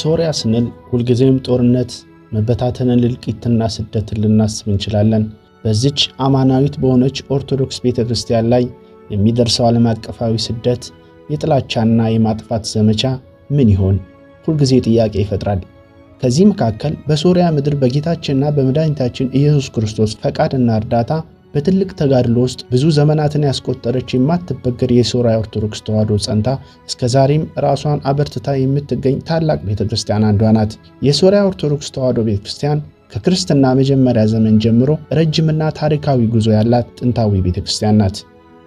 ሶሪያ ስንል ሁልጊዜም ጦርነት፣ መበታተንን፣ እልቂትና ስደትን ልናስብ እንችላለን። በዚች አማናዊት በሆነች ኦርቶዶክስ ቤተክርስቲያን ላይ የሚደርሰው ዓለም አቀፋዊ ስደት፣ የጥላቻና የማጥፋት ዘመቻ ምን ይሆን? ሁልጊዜ ጥያቄ ይፈጥራል። ከዚህ መካከል በሶሪያ ምድር በጌታችንና በመድኃኒታችን ኢየሱስ ክርስቶስ ፈቃድና እርዳታ በትልቅ ተጋድሎ ውስጥ ብዙ ዘመናትን ያስቆጠረች የማትበገር የሶሪያ ኦርቶዶክስ ተዋሕዶ ጸንታ እስከዛሬም ራሷን አበርትታ የምትገኝ ታላቅ ቤተክርስቲያን አንዷ ናት። የሶሪያ ኦርቶዶክስ ተዋሕዶ ቤተክርስቲያን ከክርስትና መጀመሪያ ዘመን ጀምሮ ረጅምና ታሪካዊ ጉዞ ያላት ጥንታዊ ቤተክርስቲያን ናት።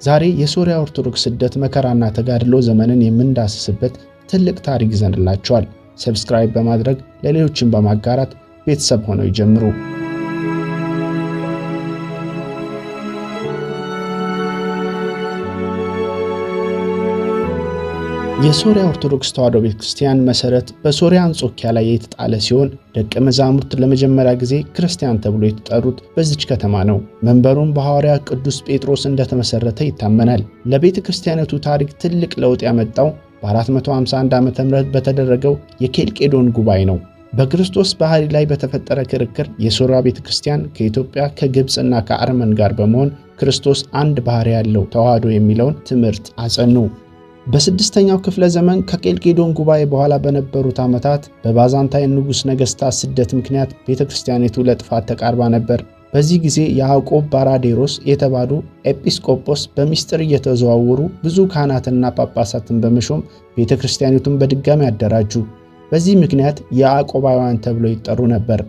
ዛሬ የሶሪያ ኦርቶዶክስ ስደት፣ መከራና ተጋድሎ ዘመንን የምንዳስስበት ትልቅ ታሪክ ይዘንላቸዋል። ሰብስክራይብ በማድረግ ለሌሎችን በማጋራት ቤተሰብ ሆነው ይጀምሩ። የሶሪያ ኦርቶዶክስ ተዋሕዶ ቤተክርስቲያን መሰረት በሶሪያ አንጾኪያ ላይ የተጣለ ሲሆን ደቀ መዛሙርት ለመጀመሪያ ጊዜ ክርስቲያን ተብሎ የተጠሩት በዚች ከተማ ነው። መንበሩም በሐዋርያ ቅዱስ ጴጥሮስ እንደተመሰረተ ይታመናል። ለቤተክርስቲያኒቱ ታሪክ ትልቅ ለውጥ ያመጣው በ451 ዓ.ም በተደረገው የኬልቄዶን ጉባኤ ነው። በክርስቶስ ባህሪ ላይ በተፈጠረ ክርክር የሶሪያ ቤተክርስቲያን ከኢትዮጵያ፣ ከግብፅና ከአርመን ጋር በመሆን ክርስቶስ አንድ ባህሪ ያለው ተዋሕዶ የሚለውን ትምህርት አጸኑ። በስድስተኛው ክፍለ ዘመን ከኬልቄዶን ጉባኤ በኋላ በነበሩት ዓመታት በባዛንታይን ንጉሥ ነገሥታት ስደት ምክንያት ቤተክርስቲያኒቱ ለጥፋት ተቃርባ ነበር። በዚህ ጊዜ ያዕቆብ ባራዴሮስ የተባሉ ኤጲስቆጶስ በሚስጥር እየተዘዋወሩ ብዙ ካህናትና ጳጳሳትን በመሾም ቤተክርስቲያኒቱን በድጋሚ አደራጁ። በዚህ ምክንያት ያዕቆባውያን ተብለው ይጠሩ ነበር።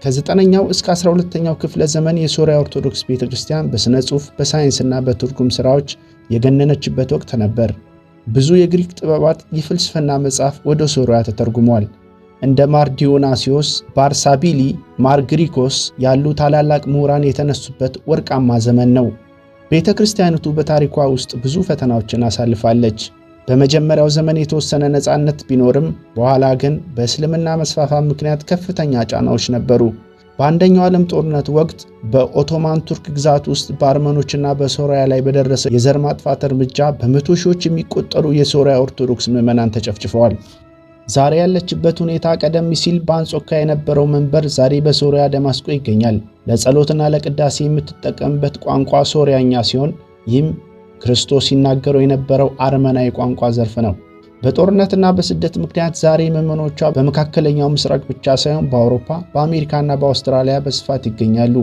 ከ9ኛው እስከ 12ኛው ክፍለ ዘመን የሶሪያ ኦርቶዶክስ ቤተክርስቲያን በሥነ ጽሑፍ፣ በሳይንስና በትርጉም ሥራዎች የገነነችበት ወቅት ነበር። ብዙ የግሪክ ጥበባት፣ የፍልስፍና መጽሐፍ ወደ ሶሪያ ተተርጉመዋል። እንደ ማር ዲዮናስዮስ፣ ባርሳቢሊ፣ ማር ግሪኮስ ያሉ ታላላቅ ምሁራን የተነሱበት ወርቃማ ዘመን ነው። ቤተ ክርስቲያኒቱ በታሪኳ ውስጥ ብዙ ፈተናዎችን አሳልፋለች። በመጀመሪያው ዘመን የተወሰነ ነፃነት ቢኖርም በኋላ ግን በእስልምና መስፋፋት ምክንያት ከፍተኛ ጫናዎች ነበሩ። በአንደኛው ዓለም ጦርነት ወቅት በኦቶማን ቱርክ ግዛት ውስጥ በአርመኖችና በሶሪያ ላይ በደረሰ የዘር ማጥፋት እርምጃ በመቶ ሺዎች የሚቆጠሩ የሶሪያ ኦርቶዶክስ ምዕመናን ተጨፍጭፈዋል። ዛሬ ያለችበት ሁኔታ ቀደም ሲል በአንጾኪያ የነበረው መንበር ዛሬ በሶሪያ ደማስቆ ይገኛል። ለጸሎትና ለቅዳሴ የምትጠቀምበት ቋንቋ ሶሪያኛ ሲሆን ይህም ክርስቶስ ሲናገረው የነበረው አርመናዊ ቋንቋ ዘርፍ ነው። በጦርነትና በስደት ምክንያት ዛሬ ምዕመኖቿ በመካከለኛው ምስራቅ ብቻ ሳይሆን በአውሮፓ፣ በአሜሪካና በአውስትራሊያ በስፋት ይገኛሉ።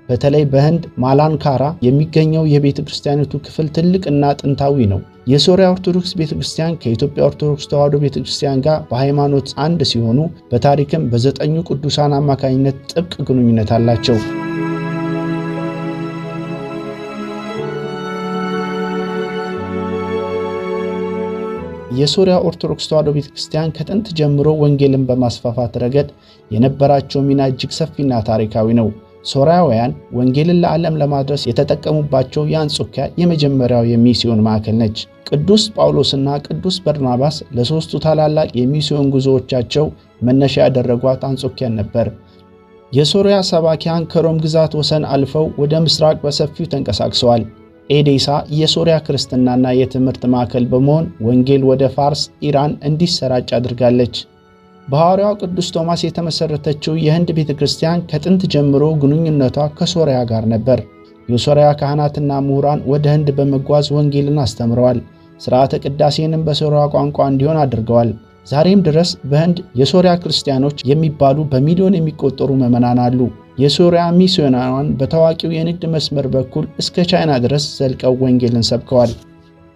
በተለይ በህንድ ማላንካራ የሚገኘው የቤተ ክርስቲያኒቱ ክፍል ትልቅና ጥንታዊ ነው። የሶሪያ ኦርቶዶክስ ቤተክርስቲያን ከኢትዮጵያ ኦርቶዶክስ ተዋሕዶ ቤተክርስቲያን ጋር በሃይማኖት አንድ ሲሆኑ በታሪክም በ9 ቅዱሳን አማካኝነት ጥብቅ ግንኙነት አላቸው። የሶሪያ ኦርቶዶክስ ተዋሕዶ ቤተክርስቲያን ከጥንት ጀምሮ ወንጌልን በማስፋፋት ረገድ የነበራቸው ሚና እጅግ ሰፊና ታሪካዊ ነው። ሶርያውያን ወንጌልን ለዓለም ለማድረስ የተጠቀሙባቸው የአንጾኪያ የመጀመሪያው የሚስዮን ማዕከል ነች። ቅዱስ ጳውሎስና ቅዱስ በርናባስ ለሦስቱ ታላላቅ የሚስዮን ጉዞዎቻቸው መነሻ ያደረጓት አንጾኪያን ነበር። የሶሪያ ሰባኪያን ከሮም ግዛት ወሰን አልፈው ወደ ምስራቅ በሰፊው ተንቀሳቅሰዋል። ኤዴሳ የሶሪያ ክርስትናና የትምህርት ማዕከል በመሆን ወንጌል ወደ ፋርስ፣ ኢራን እንዲሰራጭ አድርጋለች። በሐዋርያው ቅዱስ ቶማስ የተመሰረተችው የህንድ ቤተክርስቲያን ከጥንት ጀምሮ ግንኙነቷ ከሶሪያ ጋር ነበር። የሶሪያ ካህናትና ምሁራን ወደ ህንድ በመጓዝ ወንጌልን አስተምረዋል። ሥርዓተ ቅዳሴንም በሶሪያ ቋንቋ እንዲሆን አድርገዋል። ዛሬም ድረስ በህንድ የሶሪያ ክርስቲያኖች የሚባሉ በሚሊዮን የሚቆጠሩ ምዕመናን አሉ። የሶሪያ ሚስዮናውያን በታዋቂው የንግድ መስመር በኩል እስከ ቻይና ድረስ ዘልቀው ወንጌልን ሰብከዋል።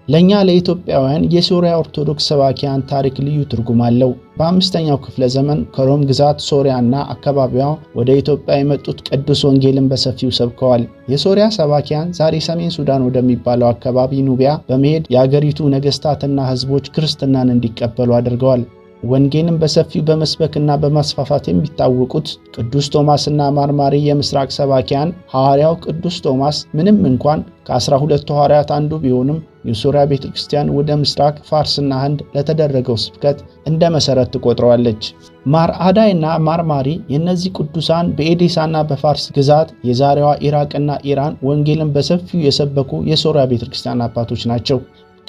ለእኛ ለኢትዮጵያውያን የሶሪያ ኦርቶዶክስ ሰባኪያን ታሪክ ልዩ ትርጉም አለው። በ5ኛው ክፍለ ዘመን ከሮም ግዛት ሶሪያና አካባቢዋ ወደ ኢትዮጵያ የመጡት ቅዱስ ወንጌልን በሰፊው ሰብከዋል። የሶሪያ ሰባኪያን ዛሬ ሰሜን ሱዳን ወደሚባለው አካባቢ ኑቢያ በመሄድ የአገሪቱ ነገሥታትና ሕዝቦች ክርስትናን እንዲቀበሉ አድርገዋል። ወንጌልን በሰፊው በመስበክና በማስፋፋት የሚታወቁት ቅዱስ ቶማስና ማርማሪ የምስራቅ ሰባኪያን ሐዋርያው ቅዱስ ቶማስ ምንም እንኳን ከ12ቱ ሐዋርያት አንዱ ቢሆንም የሶሪያ ቤተክርስቲያን ወደ ምስራቅ ፋርስና ህንድ ለተደረገው ስብከት እንደ መሰረት ትቆጥረዋለች። ማር አዳይና ማርማሪ የእነዚህ ቅዱሳን በኤዴሳና በፋርስ ግዛት የዛሬዋ ኢራቅና ኢራን ወንጌልን በሰፊው የሰበኩ የሶሪያ ቤተክርስቲያን አባቶች ናቸው።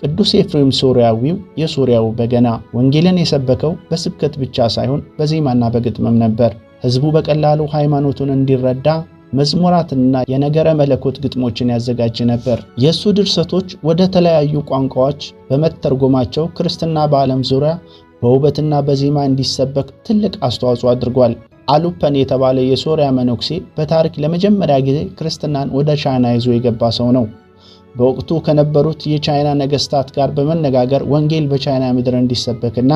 ቅዱስ ኤፍሬም ሶርያዊው የሶርያው በገና ወንጌልን የሰበከው በስብከት ብቻ ሳይሆን በዜማና በግጥምም ነበር። ሕዝቡ በቀላሉ ሃይማኖቱን እንዲረዳ መዝሙራትና የነገረ መለኮት ግጥሞችን ያዘጋጅ ነበር። የእሱ ድርሰቶች ወደ ተለያዩ ቋንቋዎች በመተርጎማቸው ክርስትና በዓለም ዙሪያ በውበትና በዜማ እንዲሰበክ ትልቅ አስተዋጽኦ አድርጓል። አሉፐን የተባለ የሶርያ መነኩሴ በታሪክ ለመጀመሪያ ጊዜ ክርስትናን ወደ ቻይና ይዞ የገባ ሰው ነው። በወቅቱ ከነበሩት የቻይና ነገስታት ጋር በመነጋገር ወንጌል በቻይና ምድር እንዲሰበክና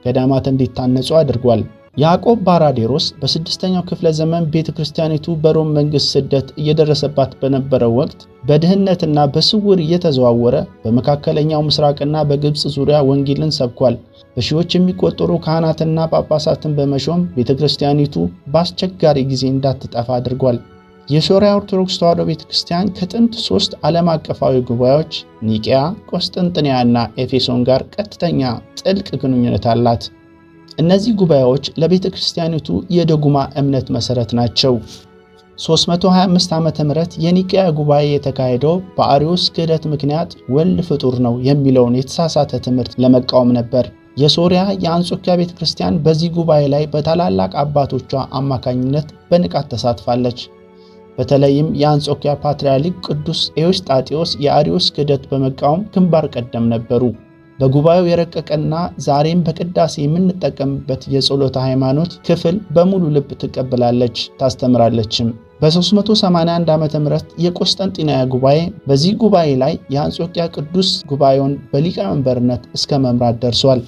ገዳማት እንዲታነጹ አድርጓል። ያዕቆብ ባራዴሮስ በ6ኛው ክፍለ ዘመን ቤተክርስቲያኒቱ በሮም መንግስት ስደት እየደረሰባት በነበረው ወቅት በድህነትና በስውር እየተዘዋወረ በመካከለኛው ምስራቅና በግብጽ ዙሪያ ወንጌልን ሰብኳል። በሺዎች የሚቆጠሩ ካህናትና ጳጳሳትን በመሾም ቤተክርስቲያኒቱ በአስቸጋሪ ጊዜ እንዳትጠፋ አድርጓል። የሶርያ ኦርቶዶክስ ተዋሕዶ ቤተክርስቲያን ከጥንት 3 ዓለም አቀፋዊ ጉባኤዎች ኒቂያ፣ ቆስጠንጥንያና ኤፌሶን ጋር ቀጥተኛ ጥልቅ ግንኙነት አላት። እነዚህ ጉባኤዎች ለቤተ ክርስቲያኒቱ የደጉማ እምነት መሰረት ናቸው። 325 ዓመተ ምህረት የኒቂያ ጉባኤ የተካሄደው በአርዮስ ክህደት ምክንያት ወልድ ፍጡር ነው የሚለውን የተሳሳተ ትምህርት ለመቃወም ነበር። የሶርያ የአንጾኪያ ቤተ ክርስቲያን በዚህ ጉባኤ ላይ በታላላቅ አባቶቿ አማካኝነት በንቃት ተሳትፋለች። በተለይም የአንጾኪያ ፓትርያርክ ቅዱስ ኤዎስጣቴዎስ የአርዮስ ክህደት በመቃወም ግንባር ቀደም ነበሩ። በጉባኤው የረቀቀና ዛሬም በቅዳሴ የምንጠቀምበት የጸሎተ ሃይማኖት ክፍል በሙሉ ልብ ትቀበላለች፣ ታስተምራለችም። በ381 ዓመተ ምህረት የቆስጠንጢንያ ጉባኤ በዚህ ጉባኤ ላይ የአንጾኪያ ቅዱስ ጉባኤውን በሊቀመንበርነት እስከ መምራት ደርሷል።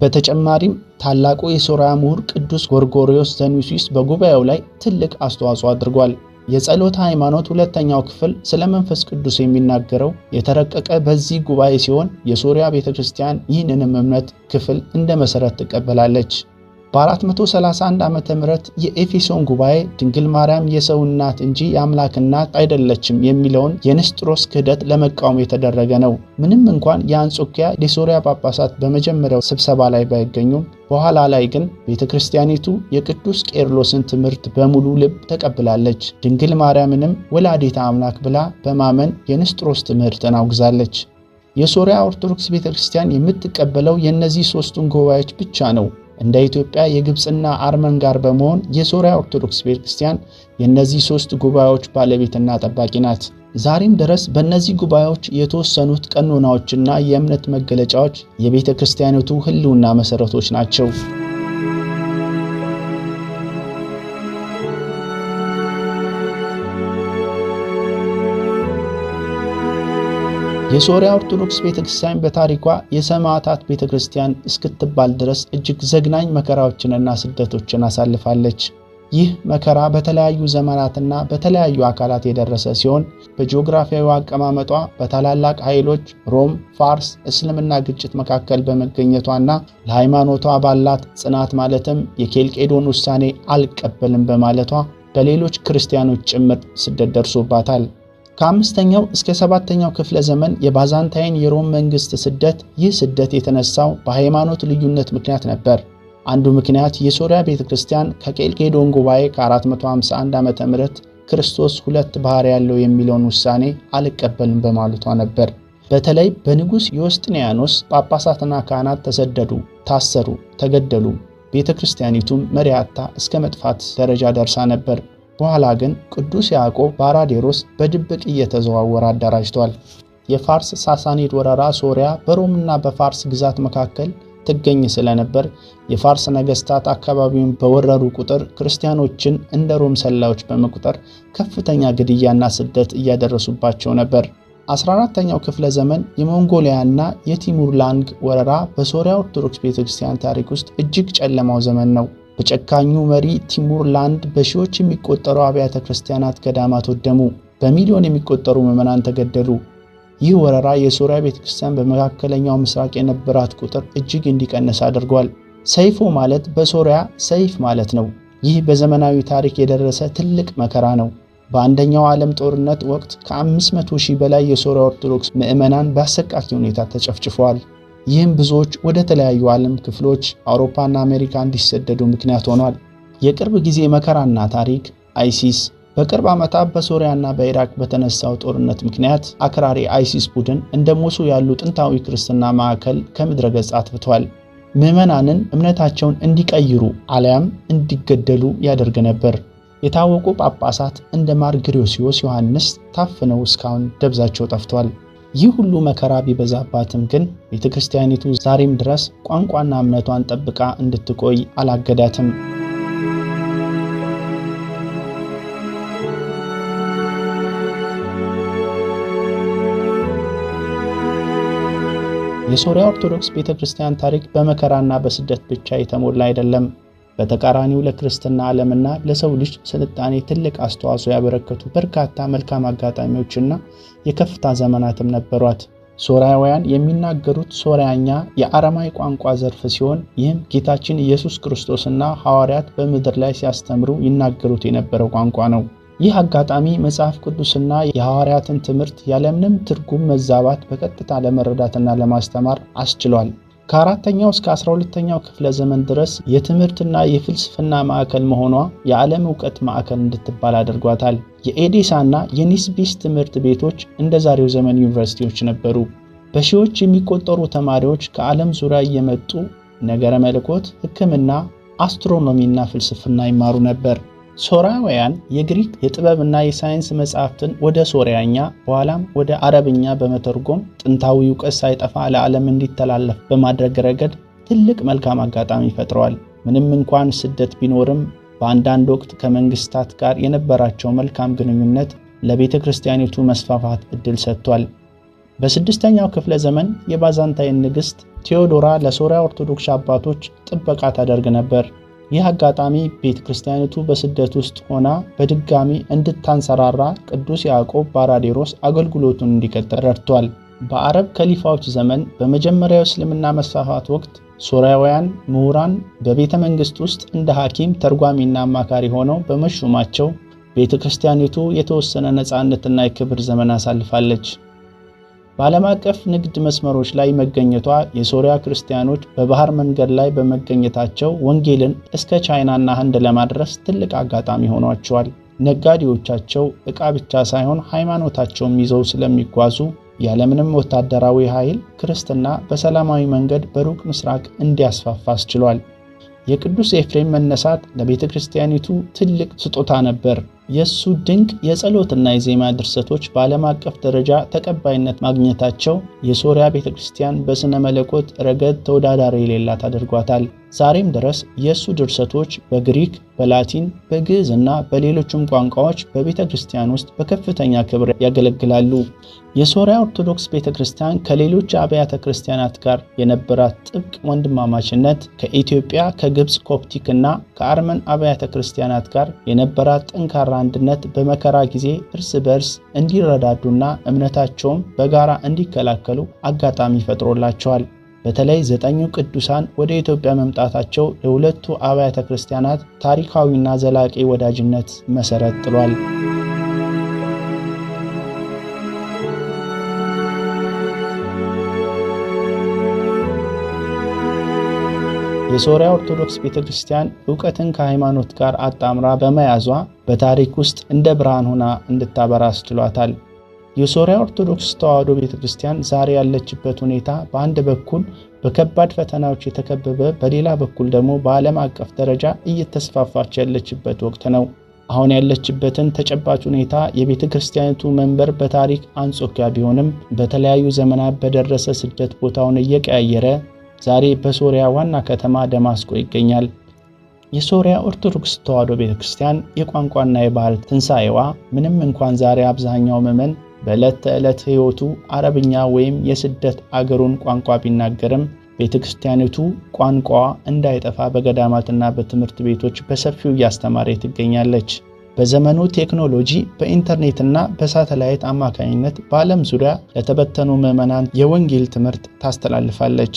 በተጨማሪም ታላቁ የሶርያ ምሁር ቅዱስ ጎርጎርዮስ ዘኒሲስ በጉባኤው ላይ ትልቅ አስተዋጽኦ አድርጓል። የጸሎተ ሃይማኖት ሁለተኛው ክፍል ስለ መንፈስ ቅዱስ የሚናገረው የተረቀቀ በዚህ ጉባኤ ሲሆን የሶርያ ቤተክርስቲያን ይህንንም እምነት ክፍል እንደ መሰረት ትቀበላለች። በ431 ዓመተ ምህረት የኤፌሶን ጉባኤ ድንግል ማርያም የሰው እናት እንጂ የአምላክ እናት አይደለችም የሚለውን የንስጥሮስ ክህደት ለመቃወም የተደረገ ነው። ምንም እንኳን የአንጾኪያ የሶርያ ጳጳሳት በመጀመሪያው ስብሰባ ላይ ባይገኙም በኋላ ላይ ግን ቤተክርስቲያኒቱ የቅዱስ ቄርሎስን ትምህርት በሙሉ ልብ ተቀብላለች። ድንግል ማርያምንም ወላዲተ አምላክ ብላ በማመን የንስጥሮስ ትምህርትን አውግዛለች። የሶርያ ኦርቶዶክስ ቤተክርስቲያን የምትቀበለው የእነዚህ 3ቱን ጉባኤዎች ብቻ ነው። እንደ ኢትዮጵያ የግብጽና አርመን ጋር በመሆን የሶርያ ኦርቶዶክስ ቤተክርስቲያን የእነዚህ 3 ጉባኤዎች ባለቤትና ጠባቂ ናት። ዛሬም ድረስ በእነዚህ ጉባኤዎች የተወሰኑት ቀኖናዎችና የእምነት መገለጫዎች የቤተክርስቲያኒቱ ሕልውና መሰረቶች ናቸው። የሶርያ ኦርቶዶክስ ቤተክርስቲያን በታሪኳ የሰማዕታት ቤተክርስቲያን እስክትባል ድረስ እጅግ ዘግናኝ መከራዎችንና ስደቶችን አሳልፋለች። ይህ መከራ በተለያዩ ዘመናትና በተለያዩ አካላት የደረሰ ሲሆን በጂኦግራፊያዊ አቀማመጧ በታላላቅ ኃይሎች ሮም፣ ፋርስ፣ እስልምና ግጭት መካከል በመገኘቷና ለሃይማኖቷ ባላት ጽናት ማለትም የኬልቄዶን ውሳኔ አልቀበልም በማለቷ በሌሎች ክርስቲያኖች ጭምር ስደት ደርሶባታል። ከ5ኛው እስከ 7ኛው ክፍለ ዘመን የባዛንታይን የሮም መንግስት ስደት። ይህ ስደት የተነሳው በሃይማኖት ልዩነት ምክንያት ነበር። አንዱ ምክንያት የሶርያ ቤተክርስቲያን ከኬልቄዶን ጉባኤ ከ451 ዓመተ ምህረት ክርስቶስ 2 ባህሪ ያለው የሚለውን ውሳኔ አልቀበልም በማለቷ ነበር። በተለይ በንጉሥ ዮስጥንያኖስ ጳጳሳትና ካህናት ተሰደዱ፣ ታሰሩ፣ ተገደሉ። ቤተክርስቲያኒቱም መሪ አጥታ እስከ መጥፋት ደረጃ ደርሳ ነበር። በኋላ ግን ቅዱስ ያዕቆብ ባራዴሮስ በድብቅ እየተዘዋወረ አደራጅቷል። የፋርስ ሳሳኒድ ወረራ ሶርያ በሮምና በፋርስ ግዛት መካከል ትገኝ ስለነበር የፋርስ ነገስታት አካባቢውን በወረሩ ቁጥር ክርስቲያኖችን እንደ ሮም ሰላዮች በመቁጠር ከፍተኛ ግድያና ስደት እያደረሱባቸው ነበር። 14ኛው ክፍለ ዘመን የሞንጎሊያና የቲሙር ላንግ ወረራ በሶርያ ኦርቶዶክስ ቤተክርስቲያን ታሪክ ውስጥ እጅግ ጨለማው ዘመን ነው። በጨካኙ መሪ ቲሙር ላንድ በሺዎች የሚቆጠሩ አብያተ ክርስቲያናት ገዳማት ወደሙ። በሚሊዮን የሚቆጠሩ ምዕመናን ተገደሉ። ይህ ወረራ የሶርያ ቤተክርስቲያን በመካከለኛው ምስራቅ የነበራት ቁጥር እጅግ እንዲቀንስ አድርጓል። ሰይፎ ማለት በሶርያ ሰይፍ ማለት ነው። ይህ በዘመናዊ ታሪክ የደረሰ ትልቅ መከራ ነው። በአንደኛው ዓለም ጦርነት ወቅት ከ500 ሺህ በላይ የሶርያ ኦርቶዶክስ ምዕመናን በአሰቃቂ ሁኔታ ተጨፍጭፈዋል። ይህም ብዙዎች ወደ ተለያዩ ዓለም ክፍሎች አውሮፓና አሜሪካ እንዲሰደዱ ምክንያት ሆኗል። የቅርብ ጊዜ መከራና ታሪክ አይሲስ፣ በቅርብ ዓመታት በሶሪያና በኢራቅ በተነሳው ጦርነት ምክንያት አክራሪ አይሲስ ቡድን እንደ ሞሱ ያሉ ጥንታዊ ክርስትና ማዕከል ከምድረ ገጽ አጥፍቷል። ምዕመናንን እምነታቸውን እንዲቀይሩ አሊያም እንዲገደሉ ያደርግ ነበር። የታወቁ ጳጳሳት እንደ ማር ግሪዮስዮስ ዮሐንስ ታፍነው እስካሁን ደብዛቸው ጠፍቷል። ይህ ሁሉ መከራ ቢበዛባትም ግን ቤተክርስቲያኒቱ ዛሬም ድረስ ቋንቋና እምነቷን ጠብቃ እንድትቆይ አላገዳትም። የሶሪያ ኦርቶዶክስ ቤተክርስቲያን ታሪክ በመከራና በስደት ብቻ የተሞላ አይደለም። በተቃራኒው ለክርስትና ዓለምና ለሰው ልጅ ስልጣኔ ትልቅ አስተዋጽኦ ያበረከቱ በርካታ መልካም አጋጣሚዎችና የከፍታ ዘመናትም ነበሯት። ሶርያውያን የሚናገሩት ሶርያኛ የአረማይ ቋንቋ ዘርፍ ሲሆን ይህም ጌታችን ኢየሱስ ክርስቶስና ሐዋርያት በምድር ላይ ሲያስተምሩ ይናገሩት የነበረው ቋንቋ ነው። ይህ አጋጣሚ መጽሐፍ ቅዱስና የሐዋርያትን ትምህርት ያለምንም ትርጉም መዛባት በቀጥታ ለመረዳትና ለማስተማር አስችሏል። ከ4ኛው እስከ 12ኛው ክፍለ ዘመን ድረስ የትምህርትና የፍልስፍና ማዕከል መሆኗ የዓለም ዕውቀት ማዕከል እንድትባል አድርጓታል። የኤዴሳና የኒስቢስ ትምህርት ቤቶች እንደ ዛሬው ዘመን ዩኒቨርሲቲዎች ነበሩ። በሺዎች የሚቆጠሩ ተማሪዎች ከዓለም ዙሪያ እየመጡ ነገረ መለኮት፣ ሕክምና፣ አስትሮኖሚና ፍልስፍና ይማሩ ነበር። ሶርያውያን የግሪክ የጥበብና የሳይንስ መጻሕፍትን ወደ ሶርያኛ በኋላም ወደ አረብኛ በመተርጎም ጥንታዊ ዕውቀት ሳይጠፋ ለዓለም እንዲተላለፍ በማድረግ ረገድ ትልቅ መልካም አጋጣሚ ፈጥረዋል። ምንም እንኳን ስደት ቢኖርም በአንዳንድ ወቅት ከመንግስታት ጋር የነበራቸው መልካም ግንኙነት ለቤተ ክርስቲያኒቱ መስፋፋት ዕድል ሰጥቷል። በ6ኛው ክፍለ ዘመን የባዛንታይን ንግሥት ቴዎዶራ ለሶርያ ኦርቶዶክስ አባቶች ጥበቃ ታደርግ ነበር። ይህ አጋጣሚ ቤተ ክርስቲያኒቱ በስደት ውስጥ ሆና በድጋሚ እንድታንሰራራ ቅዱስ ያዕቆብ ባራዴሮስ አገልግሎቱን እንዲቀጥል ረድቷል። በአረብ ከሊፋዎች ዘመን በመጀመሪያው እስልምና መስፋፋት ወቅት ሶርያውያን ምሁራን በቤተ መንግሥት ውስጥ እንደ ሐኪም፣ ተርጓሚና አማካሪ ሆነው በመሾማቸው ቤተ ክርስቲያኒቱ የተወሰነ ነፃነትና የክብር ዘመን አሳልፋለች። በዓለም አቀፍ ንግድ መስመሮች ላይ መገኘቷ የሶርያ ክርስቲያኖች በባህር መንገድ ላይ በመገኘታቸው ወንጌልን እስከ ቻይናና ህንድ ለማድረስ ትልቅ አጋጣሚ ሆኗቸዋል። ነጋዴዎቻቸው ዕቃ ብቻ ሳይሆን ሃይማኖታቸውም ይዘው ስለሚጓዙ ያለምንም ወታደራዊ ኃይል ክርስትና በሰላማዊ መንገድ በሩቅ ምስራቅ እንዲያስፋፋ አስችሏል። የቅዱስ ኤፍሬም መነሳት ለቤተ ክርስቲያኒቱ ትልቅ ስጦታ ነበር። የሱ ድንቅ የጸሎትና የዜማ ድርሰቶች በዓለም አቀፍ ደረጃ ተቀባይነት ማግኘታቸው የሶርያ ቤተ ክርስቲያን በሥነ መለኮት ረገድ ተወዳዳሪ የሌላት አድርጓታል። ዛሬም ድረስ የሱ ድርሰቶች በግሪክ፣ በላቲን፣ በግዕዝ እና በሌሎችም ቋንቋዎች በቤተ ክርስቲያን ውስጥ በከፍተኛ ክብር ያገለግላሉ። የሶርያ ኦርቶዶክስ ቤተ ክርስቲያን ከሌሎች አብያተ ክርስቲያናት ጋር የነበራት ጥብቅ ወንድማማችነት ከኢትዮጵያ፣ ከግብፅ ኮፕቲክ እና ከአርመን አብያተ ክርስቲያናት ጋር የነበራት ጠንካራ አንድነት በመከራ ጊዜ እርስ በርስ እንዲረዳዱና እምነታቸውም በጋራ እንዲከላከሉ አጋጣሚ ፈጥሮላቸዋል። በተለይ 9ኙ ቅዱሳን ወደ ኢትዮጵያ መምጣታቸው ለሁለቱ አብያተ ክርስቲያናት ታሪካዊና ዘላቂ ወዳጅነት መሰረት ጥሏል። የሶርያ ኦርቶዶክስ ቤተክርስቲያን ዕውቀትን ከሃይማኖት ጋር አጣምራ በመያዟ በታሪክ ውስጥ እንደ ብርሃን ሆና እንድታበራ አስችሏታል። የሶርያ ኦርቶዶክስ ተዋሕዶ ቤተክርስቲያን ዛሬ ያለችበት ሁኔታ በአንድ በኩል በከባድ ፈተናዎች የተከበበ፣ በሌላ በኩል ደግሞ በዓለም አቀፍ ደረጃ እየተስፋፋች ያለችበት ወቅት ነው። አሁን ያለችበትን ተጨባጭ ሁኔታ የቤተ ክርስቲያኒቱ መንበር በታሪክ አንጾኪያ ቢሆንም በተለያዩ ዘመናት በደረሰ ስደት ቦታውን እየቀያየረ ዛሬ በሶርያ ዋና ከተማ ደማስቆ ይገኛል። የሶርያ ኦርቶዶክስ ተዋሕዶ ቤተክርስቲያን የቋንቋና የባህል ትንሣኤዋ ምንም እንኳን ዛሬ አብዛኛው ምዕመን በዕለት ተዕለት ሕይወቱ አረብኛ ወይም የስደት አገሩን ቋንቋ ቢናገርም ቤተክርስቲያኒቱ ቋንቋዋ እንዳይጠፋ በገዳማትና በትምህርት ቤቶች በሰፊው እያስተማረ ትገኛለች። በዘመኑ ቴክኖሎጂ በኢንተርኔትና በሳተላይት አማካኝነት በዓለም ዙሪያ ለተበተኑ ምዕመናን የወንጌል ትምህርት ታስተላልፋለች።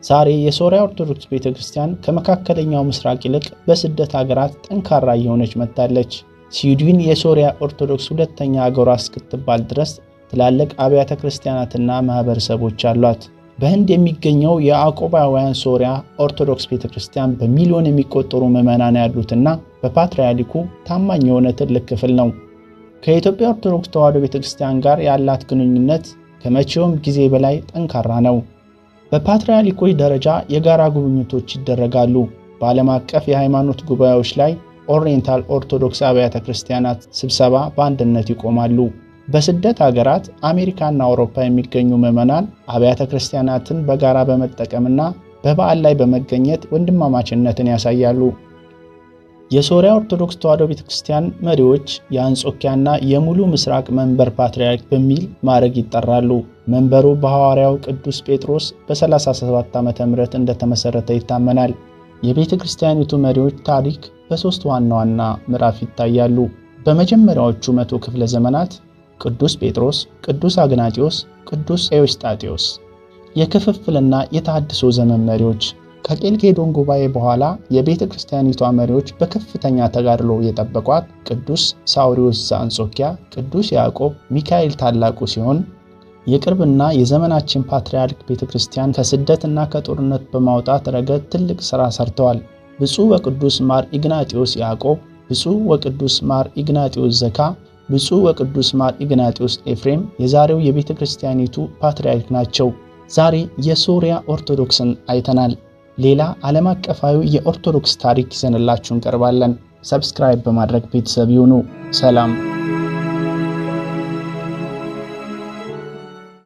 ዛሬ የሶርያ ኦርቶዶክስ ቤተክርስቲያን ከመካከለኛው ምስራቅ ይልቅ በስደት ሀገራት ጠንካራ እየሆነች መጥታለች። ስዊድን የሶርያ ኦርቶዶክስ ሁለተኛ አገሯ እስክትባል ድረስ ትላልቅ አብያተ ክርስቲያናትና ማህበረሰቦች አሏት። በህንድ የሚገኘው የያዕቆባውያን ሶርያ ኦርቶዶክስ ቤተክርስቲያን በሚሊዮን የሚቆጠሩ ምዕመናን ያሉትና በፓትርያርኩ ታማኝ የሆነ ትልቅ ክፍል ነው። ከኢትዮጵያ ኦርቶዶክስ ተዋሕዶ ቤተክርስቲያን ጋር ያላት ግንኙነት ከመቼውም ጊዜ በላይ ጠንካራ ነው። በፓትርያርኮች ደረጃ የጋራ ጉብኝቶች ይደረጋሉ። በዓለም አቀፍ የሃይማኖት ጉባኤዎች ላይ ኦሪየንታል ኦርቶዶክስ አብያተ ክርስቲያናት ስብሰባ በአንድነት ይቆማሉ። በስደት ሀገራት አሜሪካና አውሮፓ የሚገኙ ምዕመናን አብያተ ክርስቲያናትን በጋራ በመጠቀምና በበዓል ላይ በመገኘት ወንድማማችነትን ያሳያሉ። የሶርያ ኦርቶዶክስ ተዋሕዶ ቤተክርስቲያን መሪዎች የአንጾኪያና የሙሉ ምስራቅ መንበር ፓትርያርክ በሚል ማዕረግ ይጠራሉ። መንበሩ በሐዋርያው ቅዱስ ጴጥሮስ በ37 ዓመተ ምህረት እንደተመሰረተ ይታመናል። የቤተ ክርስቲያኒቱ መሪዎች ታሪክ በሶስት ዋና ዋና ምዕራፍ ይታያሉ። በመጀመሪያዎቹ 100 ክፍለ ዘመናት ቅዱስ ጴጥሮስ፣ ቅዱስ አግናጢዮስ፣ ቅዱስ ኤዎስጣቴዎስ የክፍፍልና የተሐድሶ ዘመን መሪዎች። ከቄልቄዶን ጉባኤ በኋላ የቤተ ክርስቲያኒቷ መሪዎች በከፍተኛ ተጋድሎ የጠበቋት ቅዱስ ሳውሪዎስ ዘአንጾኪያ፣ ቅዱስ ያዕቆብ ሚካኤል ታላቁ ሲሆን የቅርብና የዘመናችን ፓትርያርክ ቤተ ክርስቲያን ከስደትና ከጦርነት በማውጣት ረገድ ትልቅ ሥራ ሰርተዋል። ብፁዕ ወቅዱስ ማር ኢግናጢዮስ ያዕቆብ፣ ብፁዕ ወቅዱስ ማር ኢግናጢዮስ ዘካ፣ ብፁዕ ወቅዱስ ማር ኢግናጢዮስ ኤፍሬም የዛሬው የቤተ ክርስቲያኒቱ ፓትርያርክ ናቸው። ዛሬ የሶርያ ኦርቶዶክስን አይተናል። ሌላ ዓለም አቀፋዊ የኦርቶዶክስ ታሪክ ይዘንላችሁ እንቀርባለን። ሰብስክራይብ በማድረግ ቤተሰብ ይሁኑ። ሰላም።